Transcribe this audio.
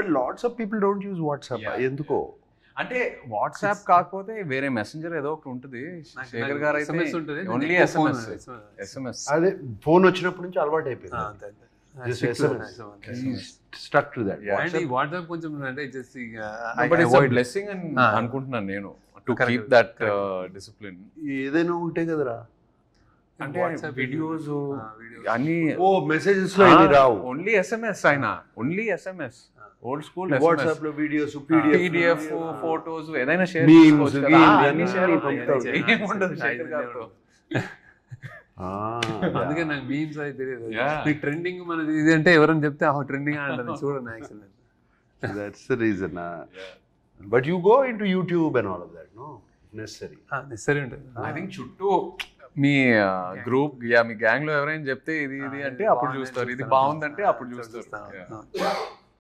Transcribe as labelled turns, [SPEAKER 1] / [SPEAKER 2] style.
[SPEAKER 1] But lots of people don't use WhatsApp. ఎందుకో
[SPEAKER 2] అంటే WhatsApp కాకపోతే వేరే మెసెంజర్ ఏదో ఒకటి ఉంటుంది. శేఖర్ గారు అయితే ఓన్లీ SMS.
[SPEAKER 1] అదే ఫోన్ వచ్చినప్పటి నుంచి అలవాటు అయిపోయింది. Stuck to that.
[SPEAKER 3] వాట్సాప్ కొంచెం అంటే just
[SPEAKER 2] but it's a blessing అని అనుకుంటున్నాను నేను, టు కీప్ దట్ డిసిప్లిన్.
[SPEAKER 1] ఏదైనా ఉంటే కదరా,
[SPEAKER 2] అంటే వీడియోస్ అన్ని
[SPEAKER 1] మెసేజెస్ లో ఏమీ రావు,
[SPEAKER 2] ఓన్లీ SMS అయినా, only SMS. Old school
[SPEAKER 1] WhatsApp లో వీడియోస్,
[SPEAKER 2] PDF, ఫోటోస్ ఏదైనా షేర్
[SPEAKER 1] Memes,
[SPEAKER 3] అందుకే నాకు మీమ్స్ అయితే తెలియదు. మీకు ట్రెండింగ్ మనది ఇది అంటే ఎవరైనా చెప్తే ట్రెండింగ్ అంటారు, చూడండి actually.
[SPEAKER 1] That's the reason. But you go into YouTube and all of that, no?
[SPEAKER 3] Necessary ఉంటుంది.
[SPEAKER 2] ఐ థింక్ చుట్టూ మీ గ్రూప్ మీ గ్యాంగ్ లో ఎవరైనా చెప్తే ఇది అంటే అప్పుడు చూస్తారు, ఇది బాగుందంటే అప్పుడు చూస్తారు.